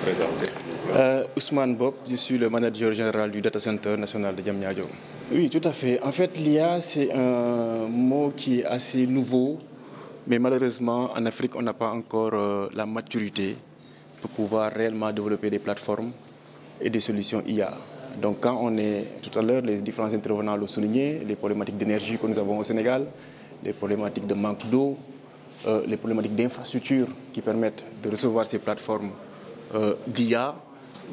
présenter. Ousmane Bob, je suis le manager général du Data Center national de Diamniadio. Oui, tout à fait. En fait, l'IA, c'est un mot qui est assez nouveau, mais malheureusement, en Afrique, on n'a pas encore la maturité pour pouvoir réellement développer des plateformes et des solutions IA. Donc quand on est, tout à l'heure, les différents intervenants l'ont souligné, les problématiques d'énergie que nous avons au Sénégal, les problématiques de manque d'eau, les problématiques d'infrastructures qui permettent de recevoir ces plateformes d'IA,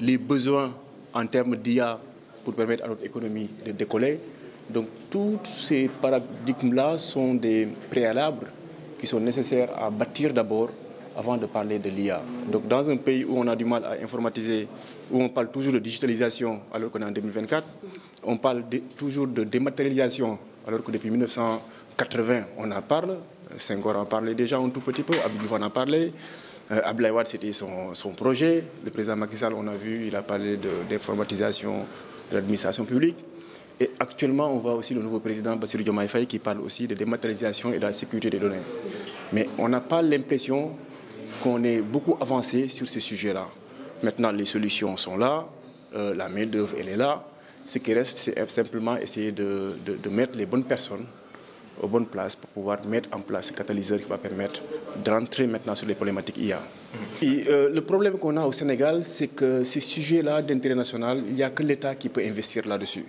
les besoins en termes d'IA pour permettre à notre économie de décoller. Donc tous ces paradigmes-là sont des préalables qui sont nécessaires à bâtir d'abord avant de parler de l'IA. Donc dans un pays où on a du mal à informatiser, où on parle toujours de digitalisation alors qu'on est en 2024, on parle toujours de dématérialisation alors que depuis 1980 on en parle, Senghor en parlait déjà un tout petit peu, Abdou Diouf en a parlé, Abdoulaye Wade c'était son projet, le président Macky Sall on a vu, il a parlé d'informatisation de l'administration publique. Et actuellement, on voit aussi le nouveau président Bassirou Diomaye Faye qui parle aussi de dématérialisation et de la sécurité des données. Mais on n'a pas l'impression qu'on ait beaucoup avancé sur ces sujets-là. Maintenant, les solutions sont là, la main-d'œuvre, elle est là. Ce qui reste, c'est simplement essayer de mettre les bonnes personnes aux bonnes places pour pouvoir mettre en place ce catalyseur qui va permettre de rentrer maintenant sur les problématiques IA. Et, le problème qu'on a au Sénégal, c'est que ces sujets-là d'intérêt national, il n'y a que l'État qui peut investir là-dessus.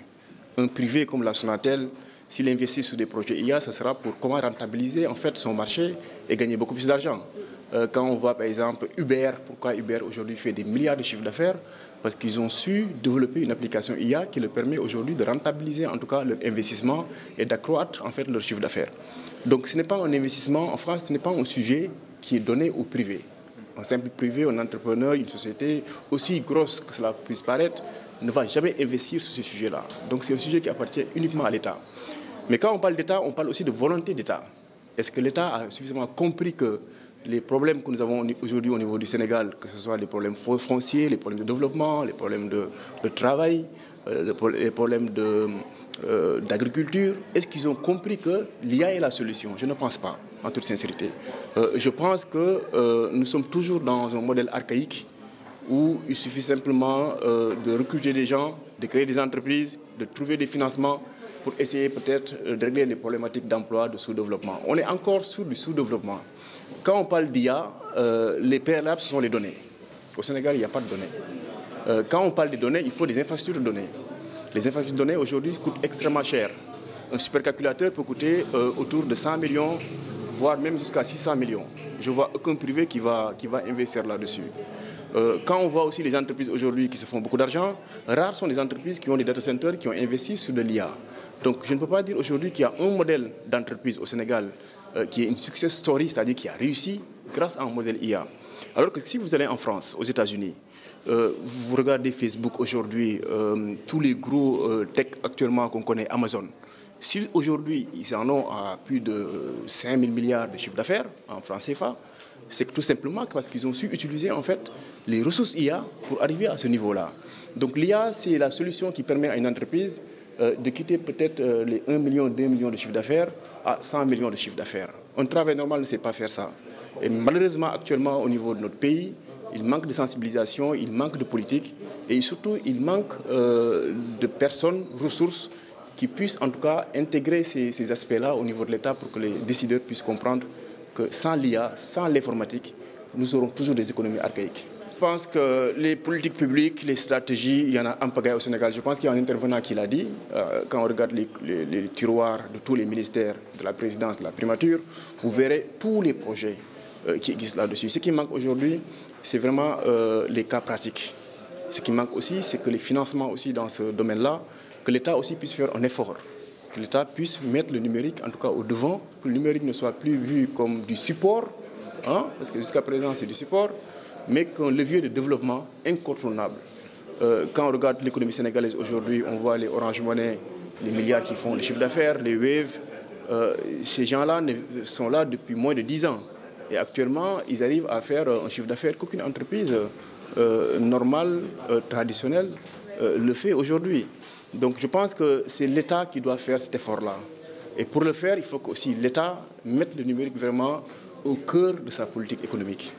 Un privé comme la Sonatel, s'il investit sur des projets IA, ce sera pour comment rentabiliser en fait son marché et gagner beaucoup plus d'argent. Quand on voit par exemple Uber, pourquoi Uber aujourd'hui fait des milliards de chiffres d'affaires? Parce qu'ils ont su développer une application IA qui leur permet aujourd'hui de rentabiliser en tout cas leur investissement et d'accroître en fait leur chiffre d'affaires. Donc ce n'est pas un investissement, en France, ce n'est pas un sujet qui est donné au privé. Un simple privé, un entrepreneur, une société, aussi grosse que cela puisse paraître, ne va jamais investir sur ce sujet-là. Donc c'est un sujet qui appartient uniquement à l'État. Mais quand on parle d'État, on parle aussi de volonté d'État. Est-ce que l'État a suffisamment compris que les problèmes que nous avons aujourd'hui au niveau du Sénégal, que ce soit les problèmes fonciers, les problèmes de développement, les problèmes de travail, les problèmes d'agriculture, est-ce qu'ils ont compris que l'IA est la solution? Je ne pense pas, en toute sincérité. Je pense que nous sommes toujours dans un modèle archaïque où il suffit simplement de recruter des gens, de créer des entreprises, de trouver des financements pour essayer peut-être de régler les problématiques d'emploi, de sous-développement. On est encore sur du sous-développement. Quand on parle d'IA, les préalables, ce sont les données. Au Sénégal, il n'y a pas de données. Quand on parle des données, il faut des infrastructures de données. Les infrastructures de données aujourd'hui coûtent extrêmement cher. Un supercalculateur peut coûter autour de 100 millions, voire même jusqu'à 600 millions. Je ne vois aucun privé qui va investir là-dessus. Quand on voit aussi les entreprises aujourd'hui qui se font beaucoup d'argent, rares sont les entreprises qui ont des data centers qui ont investi sur de l'IA. Donc je ne peux pas dire aujourd'hui qu'il y a un modèle d'entreprise au Sénégal qui est une success story, c'est-à-dire qui a réussi grâce à un modèle IA. Alors que si vous allez en France, aux États-Unis, vous regardez Facebook aujourd'hui, tous les gros tech actuellement qu'on connaît, Amazon, si aujourd'hui ils en ont à plus de 5 000 milliards de chiffre d'affaires en francs CFA, c'est tout simplement parce qu'ils ont su utiliser en fait les ressources IA pour arriver à ce niveau-là. Donc l'IA, c'est la solution qui permet à une entreprise de quitter peut-être les 1 million, 2 millions de chiffre d'affaires à 100 millions de chiffre d'affaires. Un travail normal ne sait pas faire ça. Et malheureusement, actuellement, au niveau de notre pays, il manque de sensibilisation, il manque de politique et surtout, il manque de personnes, ressources qui puissent en tout cas intégrer ces aspects-là au niveau de l'État pour que les décideurs puissent comprendre que sans l'IA, sans l'informatique, nous aurons toujours des économies archaïques. Je pense que les politiques publiques, les stratégies, il y en a un pagaille au Sénégal. Je pense qu'il y a un intervenant qui l'a dit. Quand on regarde les tiroirs de tous les ministères, de la présidence, de la primature, vous verrez tous les projets qui existent là-dessus. Ce qui manque aujourd'hui, c'est vraiment les cas pratiques. Ce qui manque aussi, c'est que les financements aussi dans ce domaine-là, que l'État aussi puisse faire un effort. Que l'État puisse mettre le numérique, en tout cas au devant, que le numérique ne soit plus vu comme du support, hein, parce que jusqu'à présent c'est du support, mais qu'un levier de développement incontournable. Quand on regarde l'économie sénégalaise aujourd'hui, on voit les Orange Money, les milliards qui font le chiffre d'affaires, les Wave, ces gens-là sont là depuis moins de 10 ans. Et actuellement, ils arrivent à faire un chiffre d'affaires qu'aucune entreprise normale, traditionnelle, le fait aujourd'hui. Donc je pense que c'est l'État qui doit faire cet effort-là. Et pour le faire, il faut aussi l'État mette le numérique vraiment au cœur de sa politique économique.